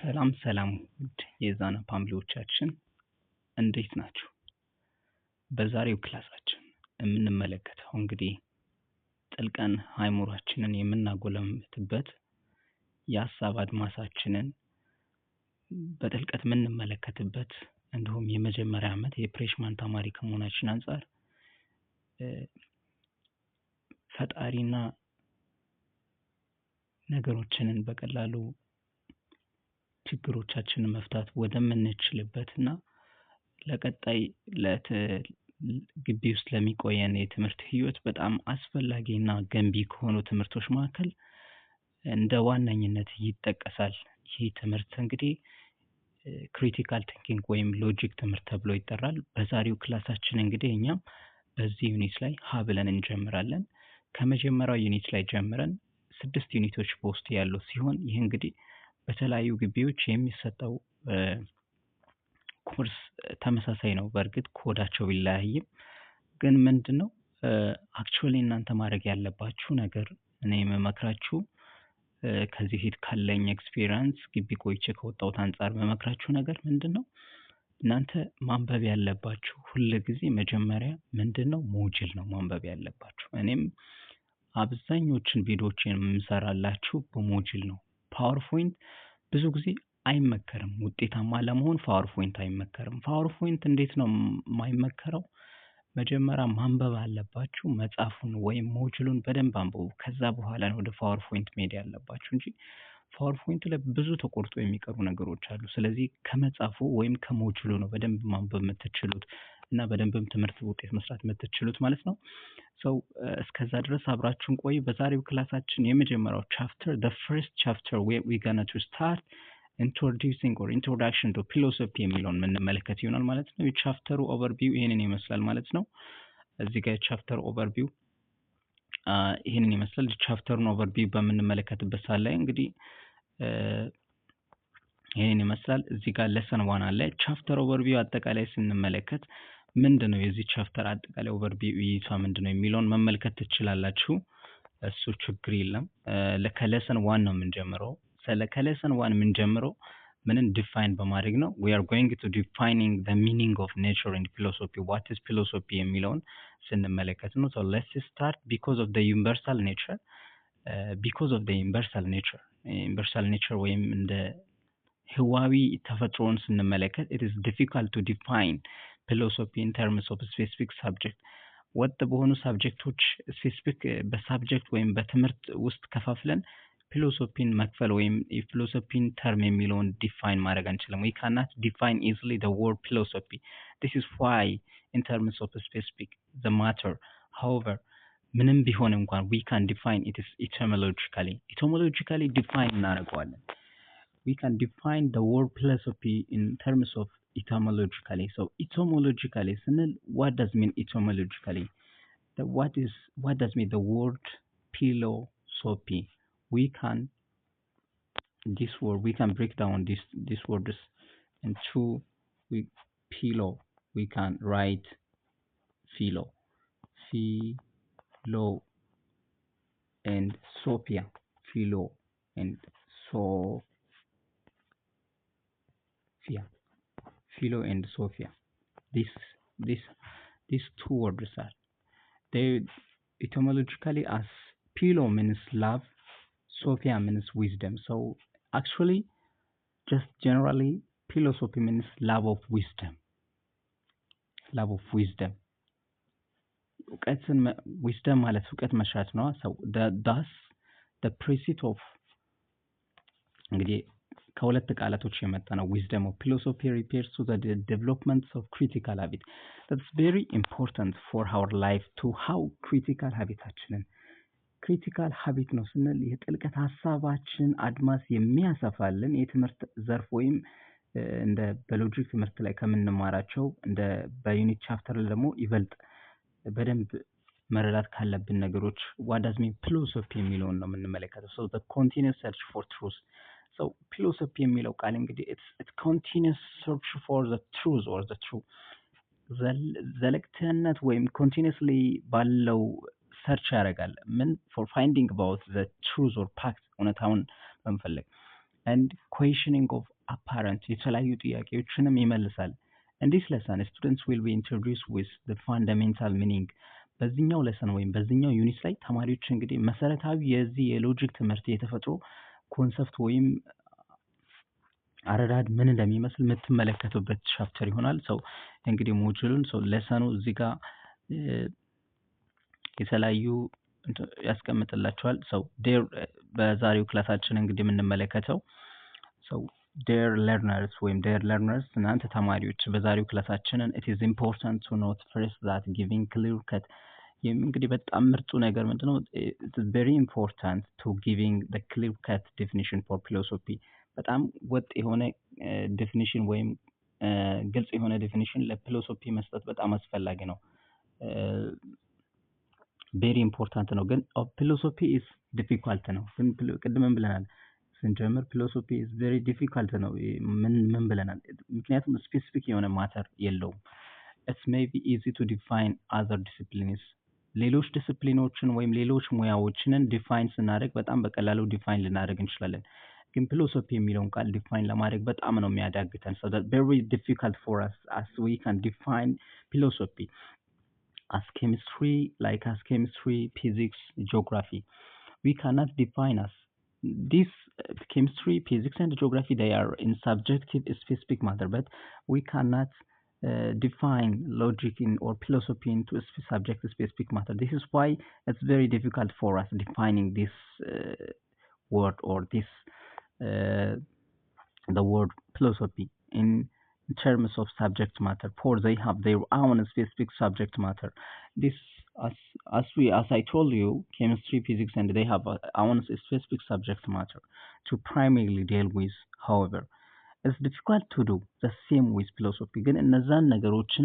ሰላም ውድ የዛና ፋሚሊዎቻችን እንዴት ናችሁ? በዛሬው ክላሳችን የምንመለከተው እንግዲህ ጥልቀን አእምሯችንን የምናጎለምትበት የሀሳብ አድማሳችንን በጥልቀት የምንመለከትበት እንዲሁም የመጀመሪያ ዓመት የፍሬሽማን ተማሪ ከመሆናችን አንፃር ፈጣሪና ነገሮችን በቀላሉ ችግሮቻችንን መፍታት ወደምንችልበትና ለቀጣይ ግቢ ውስጥ ለሚቆየን የትምህርት ህይወት በጣም አስፈላጊና ገንቢ ከሆኑ ትምህርቶች መካከል እንደ ዋነኝነት ይጠቀሳል። ይህ ትምህርት እንግዲህ ክሪቲካል ቲንኪንግ ወይም ሎጂክ ትምህርት ተብሎ ይጠራል። በዛሬው ክላሳችን እንግዲህ እኛም በዚህ ዩኒት ላይ ሀ ብለን እንጀምራለን። ከመጀመሪያው ዩኒት ላይ ጀምረን 6 ዩኒቶች በውስጡ ያሉት ሲሆን ይህ እንግዲህ በተለያዩ ግቢዎች የሚሰጠው ኮርስ ተመሳሳይ ነው። በእርግጥ ኮዳቸው ቢለያይም ግን ምንድነው አክቹአሊ እናንተ ማድረግ ያለባችሁ ነገር እኔ የምመክራችሁ ከዚህ ፊት ካለኝ ኤክስፒሪየንስ ግቢ ቆይቼ ከወጣሁት አንፃር የምመክራችሁ ነገር ምንድነው እናንተ ማንበብ ያለባችሁ ሁሉ ጊዜ መጀመሪያ ምንድነው ሞጁል ነው ማንበብ ያለባችሁ። እኔም አብዛኞቹን ቪዲዮዎችን የምሰራላችሁ በሞጁል ነው። ፓወርፖይንት ብዙ ጊዜ አይመከርም። ውጤታማ ለመሆን ፓወርፖይንት አይመከርም። ፓወርፖይንት እንዴት ነው የማይመከረው? መጀመሪያ ማንበብ አለባችሁ መጽሐፉን ወይም ሞጁሉን በደንብ አንብቡ። ከዛ በኋላ ነው ወደ ፓወርፖይንት መሄድ ያለባችሁ እንጂ ፓወርፖይንት ላይ ብዙ ተቆርጦ የሚቀሩ ነገሮች አሉ። ስለዚህ ከመጽሐፉ ወይም ከሞጁሉ ነው በደንብ ማንበብ የምትችሉት እና በደንብም ትምህርት ውጤት መስራት የምትችሉት ማለት ነው። እስከዛ ድረስ አብራችሁን ቆዩ። በዛሬው ክላሳችን የመጀመሪያው ቻፕተር the first chapter we gonna to start introducing or introduction to philosophy የሚለውን የምንመለከት ይሆናል ማለት ነው። የቻፕተሩ ኦቨርቪው ይሄንን ይመስላል ማለት ነው። እዚህ ጋር የቻፕተር ኦቨርቪው ይሄንን ይመስላል። ቻፕተሩን ኦቨርቪው በምንመለከትበት ሰዓት ላይ እንግዲህ ይሄንን ይመስላል። እዚህ ጋር lesson 1 አለ። ቻፕተር ኦቨርቪው አጠቃላይ ስንመለከት ምንድነው የዚህ ቻፕተር አጠቃላይ ኦቨርቪው ይይቷ ምንድነው የሚለውን መመልከት ትችላላችሁ። እሱ ችግር የለም። ለከለሰን 1 ነው የምንጀምረው። ከለሰን 1 የምንጀምረው ምንን ዲፋይን በማድረግ ነው። we are going to defining the meaning of nature and philosophy. what is philosophy የሚለውን ስንመለከት ነው። so let's start because of the universal nature universal nature ወይም እንደ ህዋዊ ተፈጥሮን ስንመለከት it is difficult to define philosophy in terms of specific subject. ወጥ በሆኑ ሳብጀክቶች ስፔሲፊክ በሳብጀክት ወይም በትምህርት ውስጥ ከፋፍለን ፊሎሶፊን መክፈል ወይም የፊሎሶፊን ተርም የሚለውን ዲፋይን ማድረግ አንችልም። we cannot define easily the word philosophy. this is why in terms of specific the matter however ምንም ቢሆን እንኳን we can define it is etymologically define እናደርገዋለን። we can define the word philosophy in terms of etymologically. so etymologically ስንል what does mean etymologically? what does mean the word philosophy? we can break down this words into we can write philo and sophia. philo and sophia. these two words are they etymologically as philo means love, sophia means wisdom. so actually just generally philosophy means love of wisdom. wisdom ማለት እውቀት መሻት ነው። so thus the pursuit of እንግዲህ ከሁለት ቃላቶች የመጣ ነው። wisdom of philosophy refers to the development of critical habit. that's very important for our life to how critical habitaችንን critical habit ነው ስንል የጥልቀት ሐሳባችን አድማስ የሚያሰፋልን የትምህርት ዘርፍ ወይም እንደ በሎጂክ ትምህርት ላይ ከምንማራቸው እንደ በዩኒት ቻፕተር ደግሞ ይበልጥ በደንብ መረዳት ካለብን ነገሮች what does mean philosophy የሚለውን ነው የምንመለከተው። so the continuous search for truth. so philosophy የሚለው ቃል እንግዲህ it's continuous search for the truth or the true ዘለቅተነት ወይም continuously ባለው ሰርች ያደርጋል ምን for finding about the truth or fact እውነታውን በመፈለግ and questioning of apparent የተለያዩ ጥያቄዎችንም ይመልሳል። In this lesson, students will be introduced with the fundamental meaning. በዚህኛው lesson ወይም በዚህኛው ዩኒት ላይ ተማሪዎች እንግዲህ መሰረታዊ የዚህ የሎጂክ ትምህርት የተፈጥሮ ኮንሰፕት ወይም አረዳድ ምን እንደሚመስል የምትመለከቱበት ቻፕተር ይሆናል። ሰው እንግዲህ ሞጁሉን ለሰኑ እዚህ ጋር የተለያዩ ያስቀምጥላችኋል። ሰው ዴር በዛሬው ክላሳችን እንግዲህ የምንመለከተው ሰው ዴር ለርነርስ ወይም ዴር ለርነርስ እናንተ ተማሪዎች በዛሬው ክላሳችንን it is important to note first that giving clear cut እንግዲህ በጣም ምርጡ ነገር ምንድነው? it is very important to giving the clear cut definition for philosophy በጣም ወጥ የሆነ ዴፊኒሽን ወይም ግልጽ የሆነ ዴፊኒሽን ለፊሎሶፊ መስጠት በጣም አስፈላጊ ነው። very important ነው። ግን philosophy is difficult ነው። ግን ቅድምም ብለናል ስንጀምር philosophy is very difficult ነው። ምን ብለናል? ምክንያቱም ስፔሲፊክ የሆነ ማተር የለውም። it may be easy to define other disciplines ሌሎች ዲሲፕሊኖችን ወይም ሌሎች ሙያዎችን ዲፋይን ስናደርግ በጣም በቀላሉ ዲፋይን ልናደርግ እንችላለን። ግን philosophy የሚለውን ቃል ዲፋይን ለማድረግ በጣም ነው የሚያዳግተን። so that very difficult for us as we can define philosophy as chemistry, physics, geography. We cannot define us. This chemistry, physics, and geography, they are in subjective, specific matter, but we cannot define logic or philosophy into a subjective, specific matter. This is why it's very difficult for us defining this word or this the word philosophy in terms of subject matter, for they have their own specific subject matter. This as I told you, chemistry, physics, and they have own specific subject matter to primarily deal with. However, it's difficult to do the same with philosophy. ግን እነዛን ነገሮችን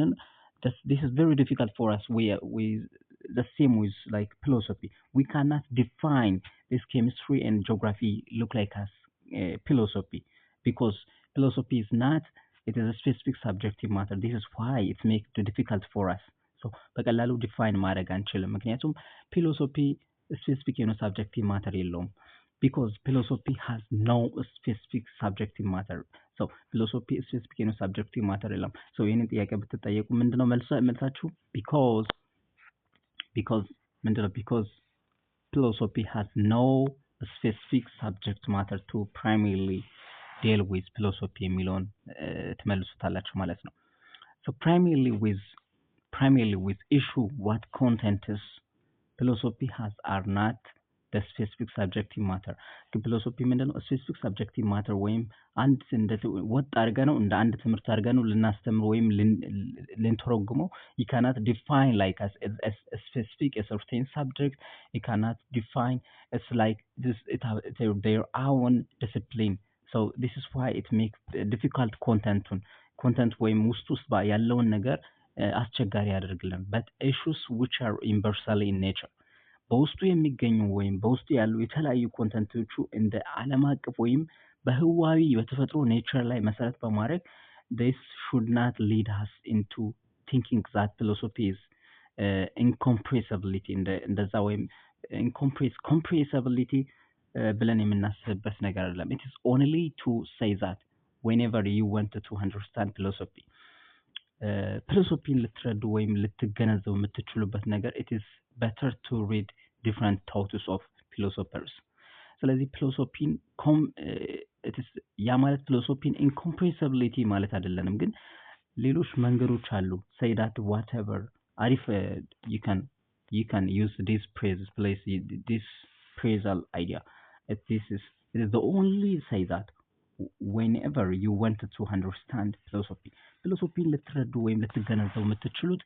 this is very difficult for us. We the same with like philosophy. We cannot define this chemistry and geography look like as philosophy because philosophy is not. It is a specific subjective matter. This is why it makes it difficult for us. So በቀላሉ ዲፋይን ማድረግ አንችልም። ምክንያቱም philosophy specific የሆነ subjective matter የለውም። because philosophy has no specific subjective matter. So philosophy specific የሆነ subjective matter የለም። so ይህንን ጥያቄ ብትጠየቁ ምንድነው መልሳችሁ? because ምንድነው? because philosophy has no specific subject matter to primarily deal with philosophy የሚለውን ትመልሱታላችሁ ማለት ነው። so primarily with issue what contents philosophy has are not the specific subjective matter. philosophy ምንድነው? specific subjective matter ወይም አንድ ወጥ አድርገን ነው እንደ አንድ ትምህርት አድርገን ነው ልናስተምር ወይም ልንተረጉመው you cannot define like as a specific a certain subject. You cannot define it's like this their own discipline. So this is why it makes difficult content ወይም ውስጥ ያለውን ነገር አስቸጋሪ ያደርግልን። but issues which are universal in nature በውስጡ የሚገኙ ወይም በውስጡ ያሉ የተለያዩ ኮንተንቶቹ እንደ ዓለም አቀፍ ወይም በህዋዊ በተፈጥሮ ኔቸር ላይ መሰረት በማድረግ this should not lead us into thinking that philosophy is incompressibility እንደዛ ወይም incompressibility ብለን የምናስብበት ነገር አይደለም። it is only to say that whenever you want to understand philosophy philosophy ልትረዱ ወይም ልትገነዘቡ የምትችሉበት ነገር it is better to read different thoughts of philosophers. ስለዚህ ፊሎሶፊን ያ ማለት ፊሎሶፊን incompressibility ማለት አይደለንም፣ ግን ሌሎች መንገዶች አሉ። say that whatever አሪፍ you can use this phrasal idea. It is the only say that whenever you want to understand philosophy ልትረዱ ወይም ልትገነዘቡ የምትችሉት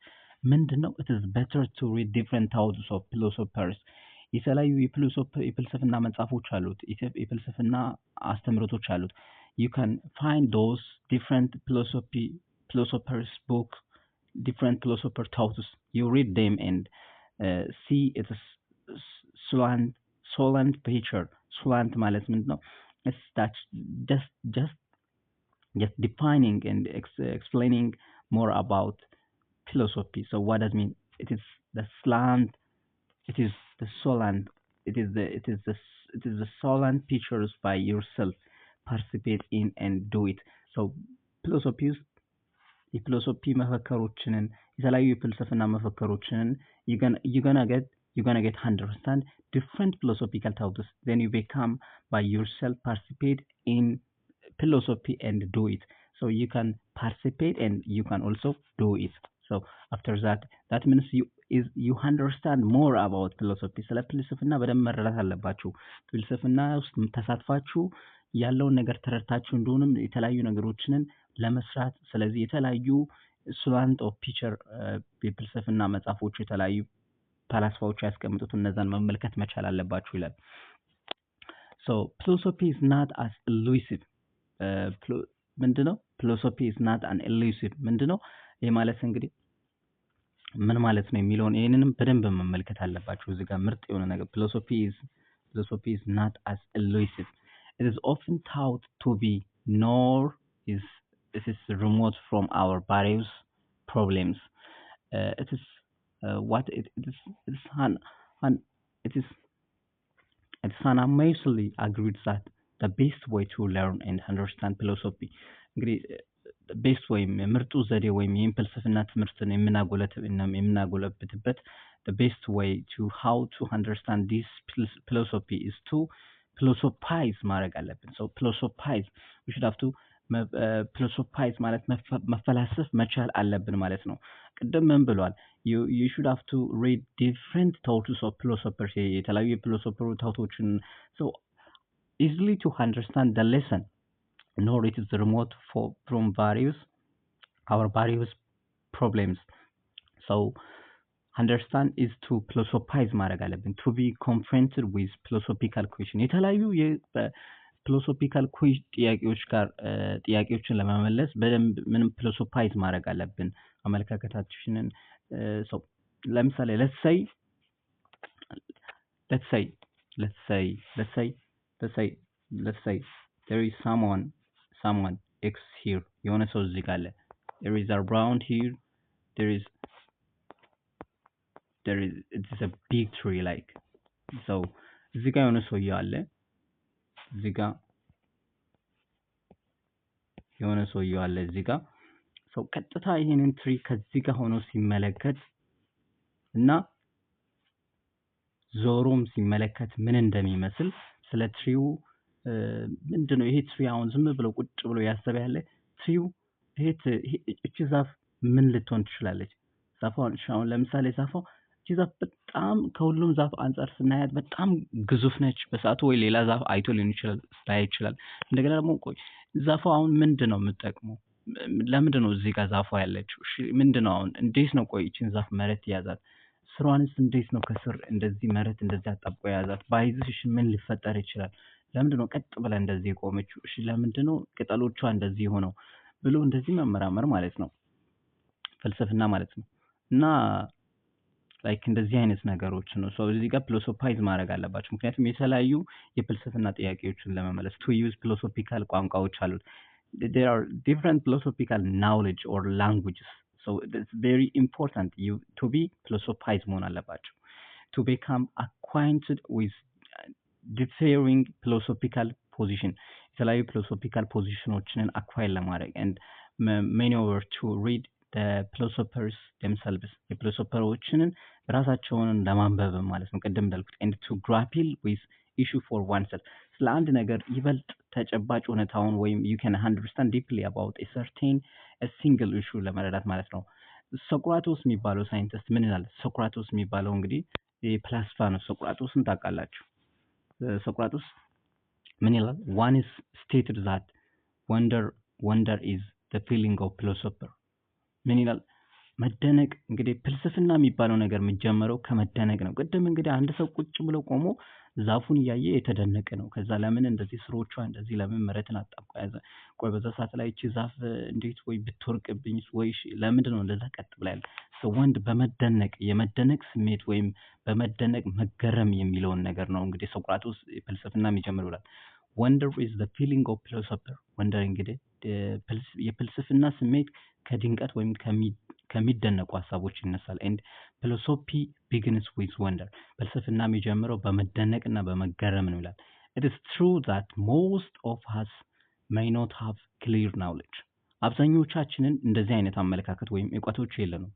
ምንድነው? it is better to read different thoughts of philosophers. የተለያዩ የፍልስፍና መጽሐፎች አሉት፣ የፍልስፍና አስተምህሮቶች አሉት። you can find those different philosophers book, different philosopher thoughts. You read them and see it is solant picture. solant ማለት ምንድነው? it's that just defining and explaining more about philosophy. So what does it mean? It is the solant it is the solant pictures by yourself. participate in and do it. So philosophy የፊሎሶፊ መፈክሮችንን የተለያዩ የፍልስፍና መፈክሮችንን you're gonna get understand different philosophical thoughts, then you become by yourself participate in philosophy and do it. So you can participate and you can also do it. So after that means you understand more about philosophy. ስለ ፍልስፍና በደንብ መረዳት አለባችሁ። ፍልስፍና ውስጥ ተሳትፋችሁ ያለውን ነገር ተረድታችሁ እንደሆነም የተለያዩ ነገሮችንን ለመስራት ስለዚህ የተለያዩ ስላንት ኦፍ ፒቸር የፍልስፍና መጽሐፎች የተለያዩ ፈላስፋዎች ያስቀምጡት እነዛን መመልከት መቻል አለባችሁ ይላል። So philosophy is not as elusive. ምንድነው? philosophy is not an elusive ምንድነው? ይሄ ማለት እንግዲህ ምን ማለት ነው የሚለውን ይሄንንም በደንብ መመልከት አለባችሁ። እዚህ ጋር ምርጥ የሆነ ነገር philosophy is not as elusive. It is often thought to be nor is this is remote from our various problems. It is unanimously agreed that the best way to learn and understand philosophy እንግዲህ ቤስት ወይም ምርጡ ዘዴ ወይም የፍልስፍና ትምህርትን የምናጎለብትበት the best way to how to understand this philosophy is to philosophize ማድረግ አለብን። so philosophize we should have to philosophize ማለት መፈላሰፍ መቻል አለብን ማለት ነው። ቅድም ምን ብሏል? you should have to read different thoughts of philosophers የተለያዩ የፊሎሶፈር ታውቶችን so easily to understand the lesson nor it is remote from our various problems. So understand is to philosophize ማድረግ አለብን to be confronted with philosophical question የተለያዩ philosophical ጥያቄዎችን ለመመለስ በደንብ ምንም philosophize ማድረግ አለብን አመለካከታችንን so ለምሳሌ let's say there is someone X here የሆነ ሰው እዚህ ጋር አለ there is around here it's a big tree like so እዚህ ጋር የሆነ ሰው አለ እዚህ ጋር የሆነ ሰው አለ እዚህ ጋር ሰው ቀጥታ ይሄንን ትሪ ከዚህ ጋር ሆኖ ሲመለከት እና ዞሮም ሲመለከት ምን እንደሚመስል ስለ ትሪው ምንድነው ይሄ ትሪ አሁን ዝም ብሎ ቁጭ ብሎ ያሰበ ያለ ትሪው እቺ ዛፍ ምን ልትሆን ትችላለች? ዛፋው ለምሳሌ ዛፋው እቺ ዛፍ በጣም ከሁሉም ዛፍ አንፃር ስናያት በጣም ግዙፍ ነች። በሰዓቱ ወይ ሌላ ዛፍ አይቶ ሊሆን ይችላል። እንደገና ደግሞ ቆይ ዛፋው አሁን ምንድነው የምትጠቅመው? ለምንድነው እዚህ ጋር ዛፋው ያለችው? እሺ ምንድነው አሁን እንዴት ነው ቆይ እቺን ዛፍ መሬት ያዛት? ስሯንስ እንዴት ነው ከስር እንደዚህ መሬት እንደዚህ አጣብቆ ያዛት? ባይዝሽ ምን ሊፈጠር ይችላል? ለምንድነው ቀጥ ብላ እንደዚህ ቆመችው? እሺ ለምንድነው ቅጠሎቿ እንደዚህ ሆነው ብሎ እንደዚህ መመራመር ማለት ነው ፍልስፍና ማለት ነው። እና ላይክ እንደዚህ አይነት ነገሮች ነው ሶ እዚህ ጋር philosophize ማድረግ አለባችሁ። ምክንያቱም የተለያዩ የፍልስፍና ጥያቄዎችን ለመመለስ to use philosophical ቋንቋዎች አሉት there are different philosophical knowledge or languages so it's very important you to be philosophize መሆን አለባችሁ to become acquainted with differing philosophical position የተለያዩ philosophical positionዎችን acquire ለማድረግ and maneuver to read the philosophers themselves የፊሎሶፈሮችን ራሳቸውን ለማንበብ ማለት ነው ቅድም እንዳልኩት and to grapple with issue for oneself ስለ አንድ ነገር ይበልጥ ተጨባጭ ሁኔታውን ወይም you can understand deeply about a single issue ለመረዳት ማለት ነው። ሶክራቶስ የሚባለው ሳይንቲስት ምን ይላል? ሶክራቶስ የሚባለው እንግዲህ የፍልስፍና ነው። ሶክራቶስን ታውቃላችሁ? ሶክራቶስ ምን ይላል? one is stated that wonder is the feeling of philosopher ምን ይላል? መደነቅ እንግዲህ ፍልስፍና የሚባለው ነገር የሚጀምረው ከመደነቅ ነው። ቅድም እንግዲህ አንድ ሰው ቁጭ ብሎ ቆሞ ዛፉን እያየ የተደነቀ ነው። ከዛ ለምን እንደዚህ ስሮቿ እንደዚህ ለምን መሬትን አጣብቆ ያዘ? ቆይ በዛ ሰዓት ላይ እቺ ዛፍ እንዴት ወይ ብትወርቅብኝ ወይ ለምንድን ነው እንደዛ ቀጥ ብላ ያለ? ወንድ በመደነቅ የመደነቅ ስሜት ወይም በመደነቅ መገረም የሚለውን ነገር ነው እንግዲህ ሶክራቶስ ፍልስፍና የሚጀምረው ይላል። wonder is the feeling of philosopher wonder እንግዲህ የፍልስፍና ስሜት ከድንቀት ወይም ከሚደነቁ ሀሳቦች ይነሳል and philosophy begins with wonder ፍልስፍና የሚጀምረው በመደነቅና በመገረም ነው ይላል። it is true that most of us may not have clear knowledge አብዛኞቻችንን እንደዚህ አይነት አመለካከት ወይም እውቀቶች የለንም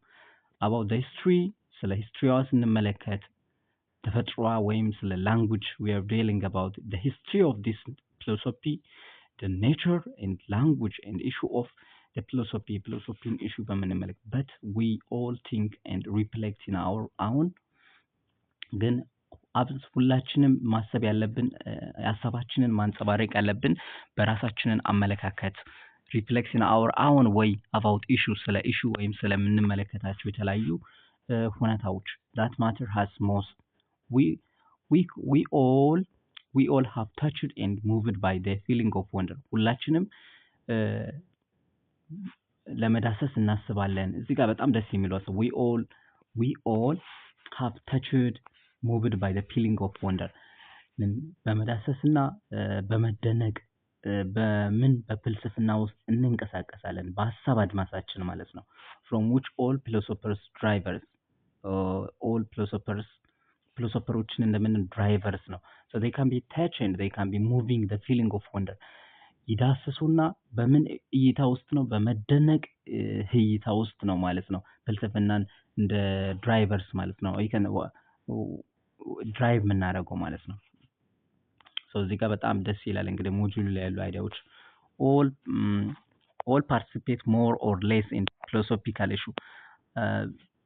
about the history ስለ ሂስትሪዋ ስንመለከት ተፈጥሯ ወይም ስለ language we are dealing about the history of this philosophy the nature and language and issue of the philosophy issue በምንመለከት but we all think and reflect in our own ግን ሁላችንም ማሰብ ያለብን ሐሳባችንን ማንጸባረቅ ያለብን በራሳችንን አመለካከት reflects in our own way about issues ስለ issue ወይም ስለምንመለከታቸው የተለያዩ ሁኔታዎች that matter has most we all have touched and moved by the feeling of wonder ሁላችንም ለመዳሰስ እናስባለን እዚህ ጋር በጣም ደስ የሚለው we all have touched moved by the feeling of wonder በመዳሰስና በመደነቅ በፍልስፍና ውስጥ እንንቀሳቀሳለን በሐሳብ አድማሳችን ማለት ነው from which all philosophers drivers all philosophers እንደምን drivers ነው so they can be touched and they can be moving the feeling of wonder ይዳሰሱና በምን እይታ ውስጥ ነው በመደነቅ እይታ ውስጥ ነው ማለት ነው ፍልስፍናን እንደ ድራይቨርስ ማለት ነው ይከን ድራይቭ ምናደርገው ማለት ነው so እዚህ ጋር በጣም ደስ ይላል እንግዲህ ሞጁል ላይ ያሉ አይዲያዎች all participate more or less in philosophical issue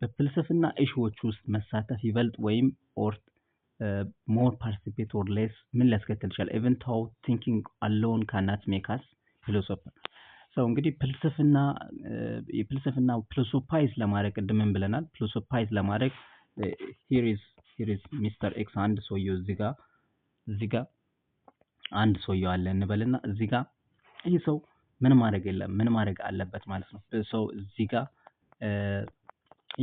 በፍልስፍና ኢሹዎች ውስጥ መሳተፍ ይበልጥ ወይም or more participate or less ምን ሊያስከትል ይችላል even though thinking alone cannot make us philosopher so እንግዲህ የፍልስፍና philosophize ለማድረግ ቅድምም ብለናል philosophize ለማድረግ here is Mr. X አንድ ሰውየው እዚህ ጋር አንድ ሰውየው አለ እንበልና እዚህ ጋር ይሄ ሰው ምን ማድረግ አለበት ማለት ነው ሰው እዚህ ጋር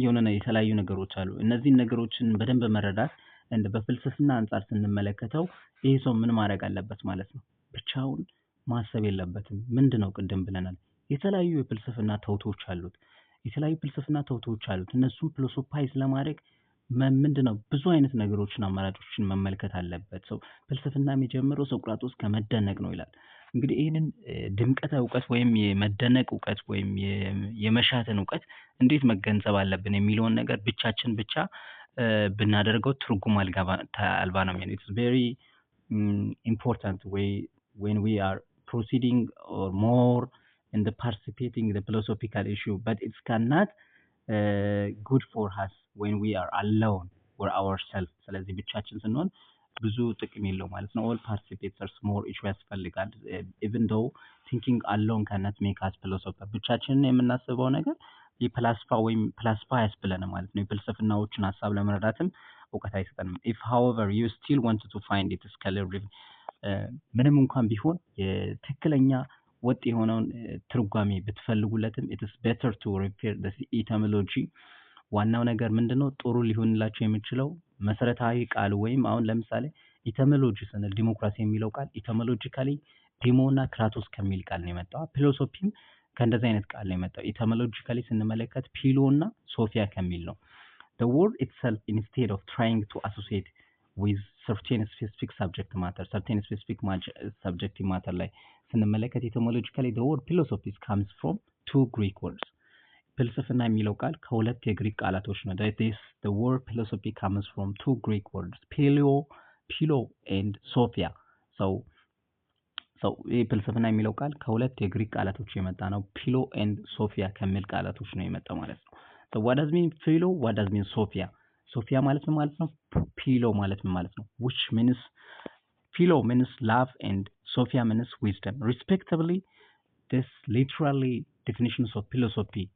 የሆነ የተለያዩ ነገሮች አሉ እነዚህ ነገሮችን በደንብ መረዳት እንደ በፍልስፍና አንፃር ስንመለከተው ይሄ ሰው ምን ማድረግ አለበት ማለት ነው ብቻውን ማሰብ የለበትም ምንድነው ቅድም ብለናል የተለያዩ የፍልስፍና ተውቶች አሉት እነሱም philosophize ለማድረግ ምንድነው ብዙ አይነት ነገሮችን አማራጮችን መመልከት አለበት ሰው ፍልስፍና የሚጀምረው ሶቅራጦስ ከመደነቅ ነው ይላል እንግዲህ ይሄንን ድምቀተ ዕውቀት ወይም የመደነቅ ዕውቀት ወይም የመሻትን ዕውቀት እንዴት መገንዘብ አለብን የሚለውን ነገር ብቻችን ብቻ ብናደርገው ትርጉም አልባ ነው የሚሆነው it's very important when we are proceeding or more in the participating in the philosophical issue but it cannot good for us when we are alone or ourselves ስለዚህ ብቻችን ስንሆን ብዙ ጥቅም የለው ማለት ነው all participators more issue ያስፈልጋል even though thinking alone cannot make us philosopher ብቻችንን የምናስበው ነገር የፕላስፋ ያስብለናል ማለት ነው የፍልስፍናዎችን ሐሳብ ለመረዳትም ዕውቀት አይሰጠንም if however you still want to find it scholarly ምንም እንኳን ቢሆን የትክክለኛ ወጥ የሆነውን ትርጓሜ ብትፈልጉለትም it is better to refer the etymology ዋናው ነገር ምንድነው ጥሩ ሊሆንላችሁ የሚችለው መሰረታዊ ቃል ወይም አሁን ለምሳሌ ኢተሞሎጂ ስንል ዲሞክራሲ የሚለው ቃል ኢተሞሎጂካሊ ዲሞና ክራቶስ ከሚል ቃል ነው የመጣው ፊሎሶፊም ከእንደዚህ አይነት ቃል ነው የመጣው ኢተሞሎጂካሊ ስንመለከት ፒሎና ሶፊያ ከሚል ነው the word itself instead of trying to associate with certain specific subject matter ላይ ስንመለከት ኢተሞሎጂካሊ the word philosophy comes from two Greek words ፍልስፍና የሚለው ቃል ከሁለት የግሪክ ቃላቶች ነው the word philosophy comes from two Greek words philo and sophia so ይህ ፍልስፍና የሚለው ቃል ከሁለት የግሪክ ቃላቶች የመጣ ነው philo and sophia ከሚል ቃላቶች ነው የመጣው ማለት ነው so what does mean philo what does mean sophia ማለት ምን ማለት ነው philo ማለት ምን ማለት ነው which means philo means love and sophia means wisdom respectively this literally definitions of philosophy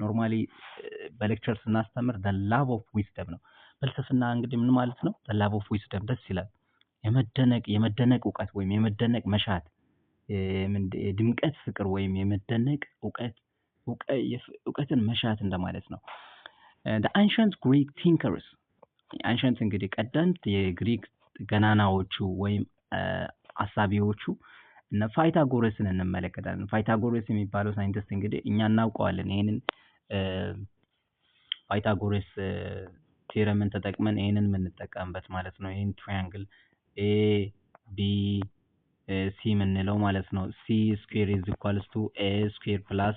ኖርማሊ በሌክቸር ስናስተምር the love of wisdom ነው ፍልስፍና እንግዲህ ምን ማለት ነው the love of wisdom ደስ ይላል የመደነቅ ዕውቀት ወይም የመደነቅ መሻት ድምቀት ፍቅር ወይም የመደነቅ ዕውቀትን መሻት እንደማለት ነው the ancient Greek thinkers ancient እንግዲህ ቀደምት የግሪክ ገናናዎቹ ወይም አሳቢዎቹ እና ፓይታጎረስን እንመለከታለን ፓይታጎረስ የሚባለው ሳይንቲስት እንግዲህ እኛ እናውቀዋለን ይሄንን ፓይታጎረስ ቴረምን ተጠቅመን ይሄንን የምንጠቀምበት ማለት ነው ይሄን ትራያንግል A B C የምንለው ማለት ነው። c square is equals to a square plus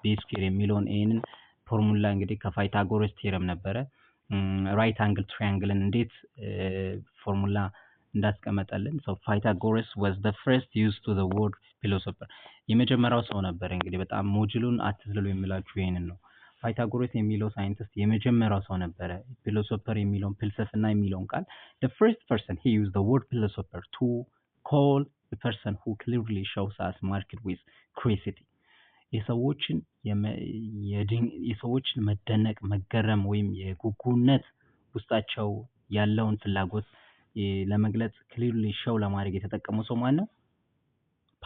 b square የሚለውን ይሄንን ፎርሙላ እንግዲህ ከፓይታጎረስ ቴረም ነበረ ራይት አንግል ትራያንግልን እንዴት ፎርሙላ እንዳስቀመጠልን so Pythagoras was the first used to the word philosopher የመጀመሪያው ሰው ነበር እንግዲህ በጣም ሞጁሉን አትዝልሉ የሚላችሁ ይሄንን ነው ፓይታጎረስ የሚለው ሳይንቲስት የመጀመሪያው ሰው ነበረ philosopher የሚለውን ፍልስፍና የሚለውን ቃል the first person he used the word philosopher to call the person who clearly shows us marked with curiosity የሰዎችን መደነቅ መገረም ወይም የጉጉነት ውስጣቸው ያለውን ፍላጎት ለመግለጽ clearly show ለማድረግ የተጠቀመው ሰው ማን ነው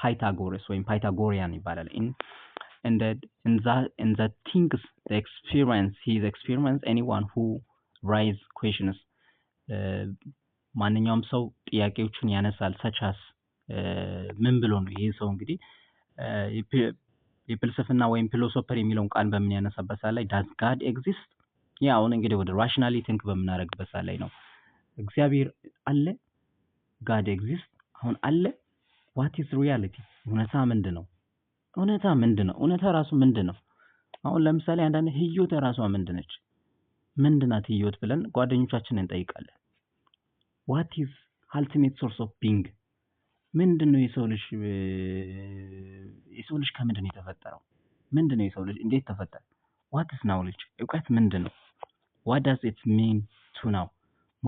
Pythagoras ወይም Pythagorean ይባላል in the things the experience his experience anyone who raise questions ማንኛውም ሰው ጥያቄዎችን ያነሳል such as ምን ብሎ ነው ይሄ ሰው እንግዲህ የፍልስፍና ወይም ፊሎሶፈር የሚለውን ቃል በምን ያነሳበት ላይ does God exist አሁን እንግዲህ ወደ rationally think በምናደርግበት ላይ ነው እግዚአብሔር አለ God exist አሁን አለ what is reality እውነታ ምንድነው እውነታ ራሱ ምንድነው አሁን ለምሳሌ አንዳንድ ህይወት ራሷ ምንድነች ምንድናት ህይወት ብለን ጓደኞቻችንን እንጠይቃለን what is ultimate source of being ምንድነው የሰው ልጅ ከምንድን ነው የተፈጠረው ምንድነው የሰው ልጅ እንዴት ተፈጠረ what is knowledge እውቀት ምንድነው what does it mean to know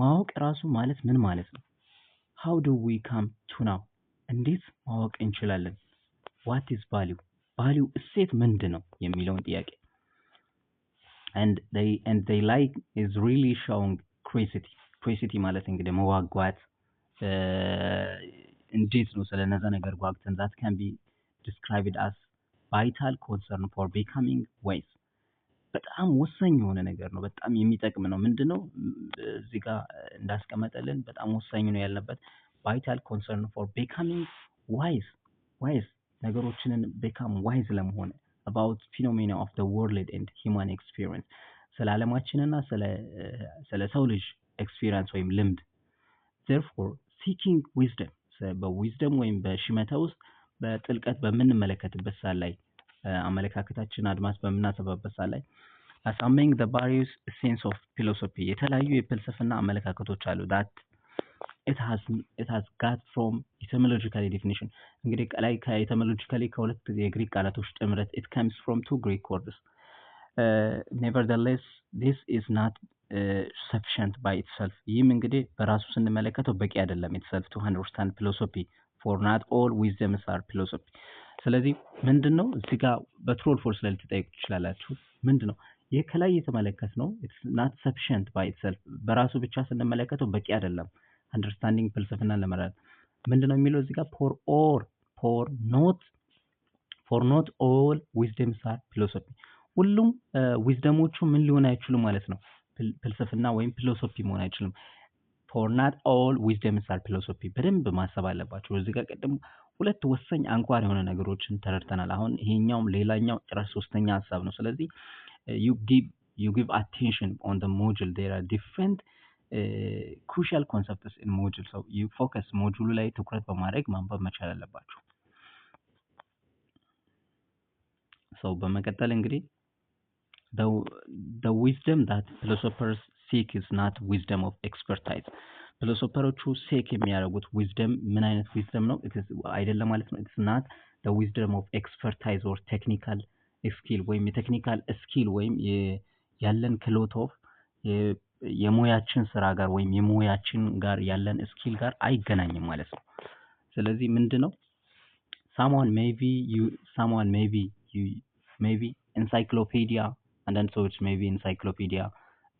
ማወቅ ራሱ ማለት ምን ማለት ነው how do we come to know እንዴት ማወቅ እንችላለን what is value እሴት ምንድነው የሚለውን ጥያቄ and they like is really showing curiosity ማለት እንግዲህ መዋጓት እንዴት ነው ስለነዛ ነገር ጓግተን that can be described as vital concern for becoming wise በጣም ወሳኝ የሆነ ነገር ነው በጣም የሚጠቅም ነው ምንድነው እዚህ ጋር እንዳስቀመጠልን በጣም ወሳኝ ነው ያለበት vital concern for becoming wise ነገሮችን become wise ለመሆን about phenomena of the world and human experience ስለ ዓለማችንና ስለ ሰው ልጅ experience ወይም ልምድ therefore seeking wisdom በwisdom ወይም በሽመታ ውስጥ በጥልቀት በምንመለከትበት ሰዓት ላይ አመለካከታችን አድማስ በምናሰባበት ሰዓት ላይ assuming the various sense of philosophy የተለያዩ የፍልስፍና አመለካከቶች አሉ that it has got from etymological definition እንግዲህ ላይ ከetymologically ከሁለት የግሪክ ቃላቶች ጥምረት it comes from two Greek words nevertheless this is not sufficient by itself ይህም እንግዲህ በራሱ ስንመለከተው በቂ አይደለም itself to understand philosophy for not all wisdoms are philosophy ስለዚህ ምንድነው እዚህ ጋር በትሮል ፎርስ ላይ ልትጠይቁ ትችላላችሁ ምንድነው ይሄ ከላይ የተመለከትነው it's not sufficient by itself በራሱ ብቻ ስንመለከተው በቂ አይደለም understanding ፍልስፍናን ለመረዳት ምንድነው የሚለው እዚህ ጋር for not all wisdoms are philosophy ሁሉም ዊዝደሞቹ ምን ሊሆን አይችሉም ማለት ነው ፍልስፍና ወይም ፊሎሶፊ መሆን አይችልም for not all wisdoms are philosophy በደንብ ማሰብ አለባችሁ እዚህ ጋር ቀደም ሁለት ወሳኝ አንኳር የሆነ ነገሮችን ተረድተናል አሁን ይሄኛውም ሌላኛው ጭራሽ ሶስተኛ ሐሳብ ነው ስለዚህ you give attention on the module there are different crucial concepts in module so you focus ሞጁሉ ላይ ትኩረት በማድረግ ማንበብ መቻል አለባችሁ so በመቀጠል እንግዲህ the wisdom that philosophers seek is not wisdom of expertise ፊሎሶፈሮቹ ሴክ የሚያደርጉት wisdom ምን አይነት wisdom ነው አይደለም ማለት ነው it's not the wisdom of expertise or technical skill ወይም የቴክኒካል ስኪል ወይም ያለን ክሎት ኦፍ የሙያችን ስራ ጋር ወይም የሙያችን ጋር ያለን ስኪል ጋር አይገናኝም ማለት ነው ስለዚህ ምንድነው someone maybe encyclopedia አንዳንድ ሰዎች maybe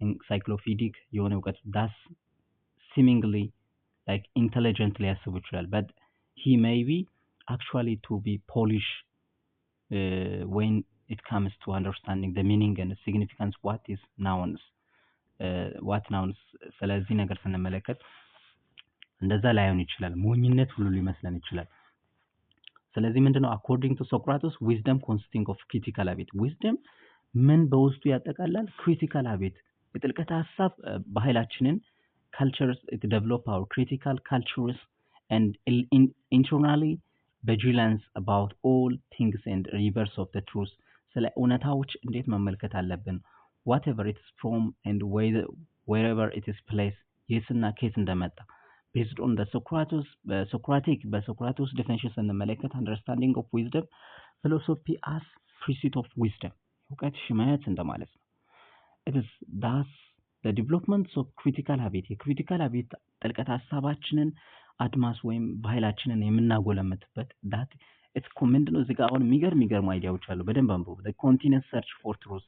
encyclopedic የሆነ እውቀት that's seemingly like intelligent ሊያስቡ ይችላል but he may be actually to be polish when it comes to understanding the meaning and the significance what nouns ስለዚህ ነገር ስንመለከት እንደዛ ላይሆን ይችላል ሞኝነት ሁሉ ሊመስለን ይችላል ስለዚህ ምንድነው according to Socrates wisdom consisting of critical habit wisdom ምን በውስጡ ያጠቃላል critical habit የጥልቀት ሐሳብ ባህላችንን cultures it develop our critical cultures and internally vigilance about all things and reverse of the truth ስለ እውነታዎች እንዴት መመልከት አለብን whatever it is from and wherever it is placed የትና ከየት እንደመጣ based on the Socratic definition ስንመለከት understanding of wisdom philosophy as pursuit of wisdom እውቀት ሽመት እንደማለት ነው it is thus the development of critical habit የክሪቲካል habit ጥልቀት ሐሳባችንን አድማስ ወይም ባህላችንን የምናጎለምትበት that it's ምንድነው እዚህ ጋር አሁን የሚገርም አይዲያዎች አሉ በደንብ አንብቡ the continuous search for truth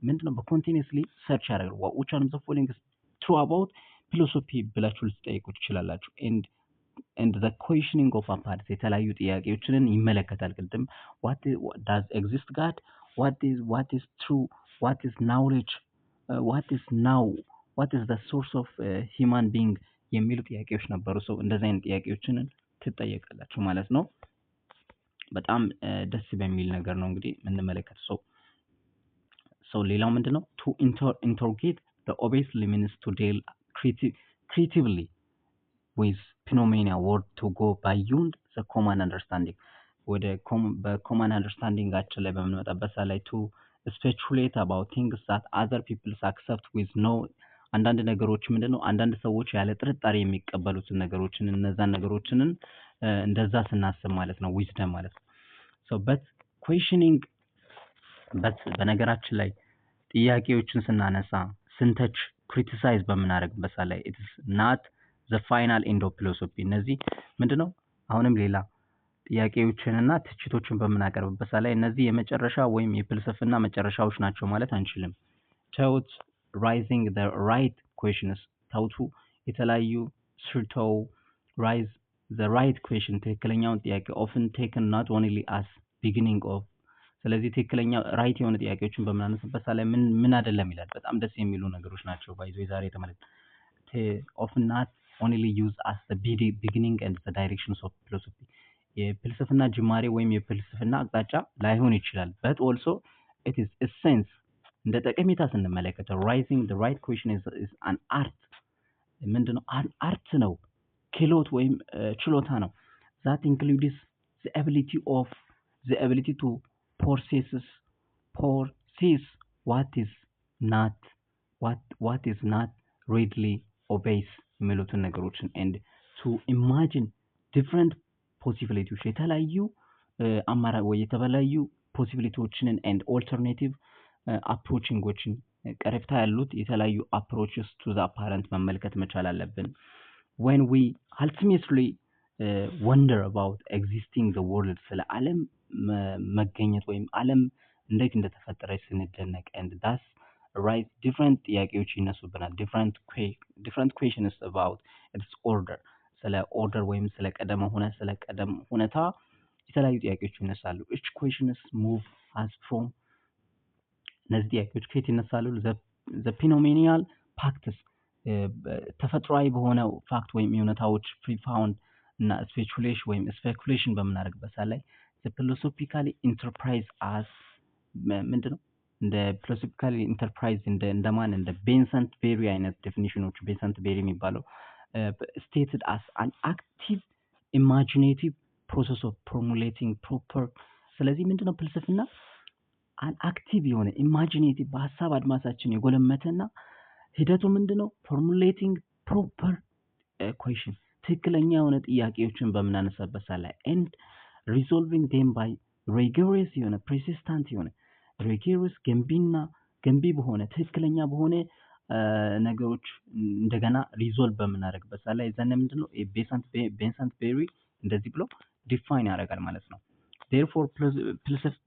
ምንድነው በኮንቲኒየስሊ ሰርች ያደርጋል which are the following is true about philosophy ብላችሁ ልትጠይቁ ትችላላችሁ and the questioning of apart የተለያዩ ጥያቄዎችን ይመለከታል ቅድም what does exist God what is true what is knowledge what is now what is the source of human being የሚሉ ጥያቄዎች ነበሩ ሰው እንደዚህ አይነት ጥያቄዎችን ትጠየቃላችሁ ማለት ነው በጣም ደስ በሚል ነገር ነው እንግዲህ የምንመለከተው so ሌላው ምንድነው to interrogate the obviously means to deal creatively with phenomena word to go beyond the common understanding ወደ በcommon understanding አችን ላይ በመመጣበት ላይ to speculate about things that other people accept with no አንዳንድ ነገሮች ምንድነው አንዳንድ ሰዎች ያለ ጥርጣሬ የሚቀበሉትን ነገሮችን እነዛን ነገሮችን እንደዛ ስናስብ ማለት ነው wisdom ማለት ነው so but questioning but በነገራችን ላይ ጥያቄዎችን ስናነሳ ስንተች criticize በመናረግበት ላይ it is not the final end of philosophy እነዚህ ምንድነው አሁንም ሌላ ጥያቄዎችንና ትችቶችን በመናቀርብበት ላይ እነዚህ የመጨረሻ ወይም የፍልስፍና መጨረሻዎች ናቸው ማለት አንችልም thought rising the right questions ታውቱ የተለያዩ ስርተው rise the right question ትክክለኛውን ጥያቄ often taken not only as beginning of ስለዚህ ትክክለኛ ራይት የሆነ ጥያቄዎችን በመናነሳበት ላይ ምን አይደለም ይላል በጣም ደስ የሚሉ ነገሮች ናቸው ባይዞ ዛሬ often not only used as the beginning and the directions of philosophy የፍልስፍና ጅማሬ ወይም የፍልስፍና አቅጣጫ ላይሆን ይችላል but also it is essence እንደ ጠቀሜታ ስንመለከተው raising the right question is an art ምንድነው አርት ነው ክህሎት ወይም ችሎታ ነው that includes the ability to possess what is not readily obeys የሚሉትን ነገሮችን and to imagine different possibilities የተለያዩ አማራጭ ወይ የተለያዩ possibilities and alternative approachingዎችን ቀረፍታ ያሉት የተለያዩ approaches to the apparent መመልከት መቻል አለብን when we ultimately wonder about existing the world ስለ ዓለም መገኘት ወይም ዓለም እንዴት እንደተፈጠረች ስንደነቅ and thus rise different ጥያቄዎች ይነሱብናል different questions about its order ስለ order ወይም ስለ ቀደም ሁኔታ የተለያዩ ጥያቄዎች ይነሳሉ each questions move as from እነዚህ ጥያቄዎች ከየት ይነሳሉ the phenomenal facts ተፈጥሯዊ በሆነው ፋክት ወይም የሁኔታዎች pre-found እና speculation በመናረግበት ላይ the philosophical enterprise as ምንድነው እንደ philosophical enterprise እንደማን እንደ ቤንሰንት ቤሪ አይነት ዴፊኒሽኖች ቤንሰንት ቤሪ የሚባለው stated as an active imaginative process of formulating proper ስለዚህ ምንድነው ፍልስፍና an active የሆነ imaginative በሐሳብ አድማሳችን የጎለመተና ሂደቱ ምንድነው formulating proper question ትክክለኛ የሆነ ጥያቄዎችን በመናነሳበት ላይ and resolving them by rigorous የሆነ persistent የሆነ rigorous ገንቢ በሆነ ትክክለኛ በሆነ ነገሮች እንደገና ሪዞልቭ በመናረግበት ላይ ዘነ ምንድነው ቤንሰንት ቤሪ እንደዚህ ብሎ ዲፋይን ያደርጋል ማለት ነው therefore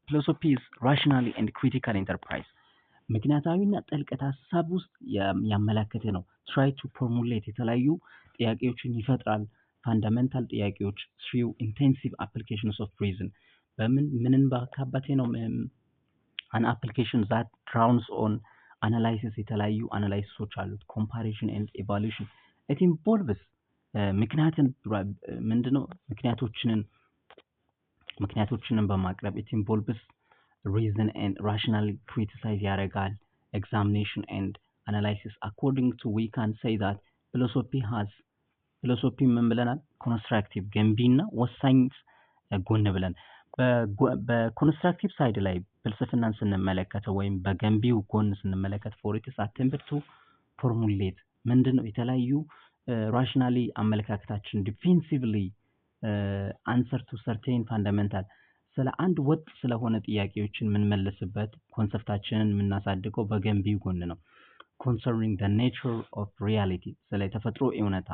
philosophy is rationally and critical enterprise ምክንያታዊና ጥልቀት ሐሳብ ውስጥ ያመለከተ ነው try to formulate የተለያዩ ጥያቄዎችን ይፈጥራል fundamental ጥያቄዎች through intensive applications of reason ምንን ባካባቴ ነው an application that grounds on analysis የተለያዩ አናላይሲሶች አሉት comparison and evaluation it involves ምንድነው ምክንያቶችንን በማቅረብ it involves reason and rationally criticize ያደርጋል examination and analysis according to we can say that philosophy ምን ብለናል constructive ገንቢና ወሳኝ ጎን ብለን በኮንስትራክቲቭ ሳይድ ላይ ፍልስፍናን ስንመለከተው ወይም በገንቢው ጎን ስንመለከት ፎር ኢት ኢዝ አቴምፕት ቱ ፎርሙሌት ምንድን ነው የተለያዩ ራሽናሊ አመለካከታችን ዲፌንሲቭሊ አንሰር ቱ ሰርቴን ፋንዳሜንታል ስለ አንድ ወጥ ስለሆነ ጥያቄዎችን የምንመልስበት ኮንሰፕታችንን የምናሳድገው በገንቢው ጎን ነው። concerning the nature of reality ስለ ተፈጥሮ እውነታ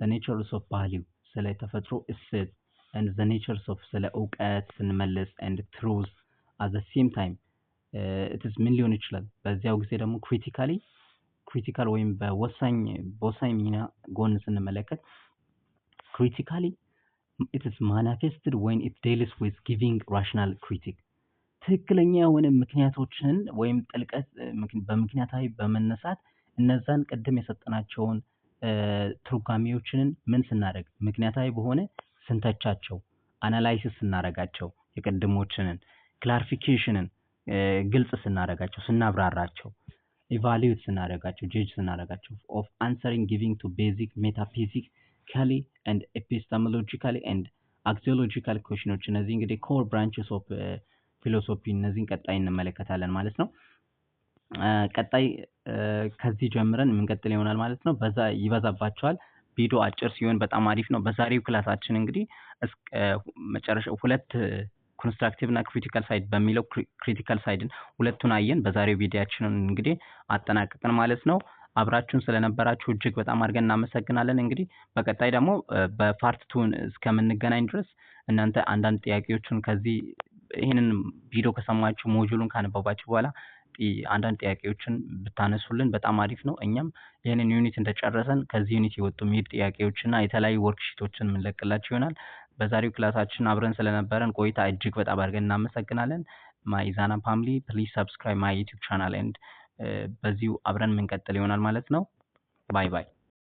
the natures of value ስለ ተፈጥሮ እሴት and the natures of ስለ እውቀት ስንመልስ and truth at the same time it is ምን ሊሆን ይችላል በዚያው ጊዜ ደግሞ ክሪቲካል ወይም በወሳኝ ሚና ጎን ስንመለከት critically it is manifested when it deals with giving rational critique ትክክለኛ የሆነ ምክንያቶችን ወይም ጥልቀት በምክንያታዊ በመነሳት እነዛን ቅድም የሰጠናቸውን ትርጓሜዎችን ምን ስናደርግ ምክንያታዊ በሆነ ስንተቻቸው አናላይሲስ ስናደርጋቸው የቅድሞችንን ክላሪፊኬሽንን ግልጽ ስናደርጋቸው ስናብራራቸው ኢቫሉዌት ስናደርጋቸው ጀጅ ስናደርጋቸው of answering giving to basic metaphysically and epistemologically and axiological questions እነዚህ እንግዲህ core branches of ፊሎሶፊ እነዚህን ቀጣይ እንመለከታለን ማለት ነው። ቀጣይ ከዚህ ጀምረን የምንቀጥል ይሆናል ማለት ነው። በዛ ይበዛባቸዋል ቪዲዮ አጭር ሲሆን በጣም አሪፍ ነው። በዛሬው ክላሳችን እንግዲህ መጨረሻው ሁለት ኮንስትራክቲቭ እና ክሪቲካል ሳይድ በሚለው ክሪቲካል ሳይድን ሁለቱን አየን። በዛሬው ቪዲዮአችንን እንግዲህ አጠናቀቅን ማለት ነው። አብራችሁን ስለነበራችሁ እጅግ በጣም አድርገን እናመሰግናለን። እንግዲህ በቀጣይ ደግሞ በፓርት 2 እስከምንገናኝ ድረስ እናንተ አንዳንድ ጥያቄዎችን ከዚህ ይሄንን ቪዲዮ ከሰማችሁ ሞጁሉን ካነበባችሁ በኋላ አንዳንድ ጥያቄዎችን ብታነሱልን በጣም አሪፍ ነው። እኛም ይሄንን ዩኒት እንደጨረሰን ከዚህ ዩኒት የወጡ ሚድ ጥያቄዎችና የተለያዩ ወርክሺቶችን የምንለቅላችሁ ይሆናል። በዛሬው ክላሳችን አብረን ስለነበረን ቆይታ እጅግ በጣም አድርገን እናመሰግናለን። ማይ ኢዛና ፋሚሊ ፕሊዝ ሰብስክራይብ ማይ ዩቲዩብ ቻናል ኤንድ በዚሁ አብረን የምንቀጥል ይሆናል ማለት ነው። ባይ ባይ።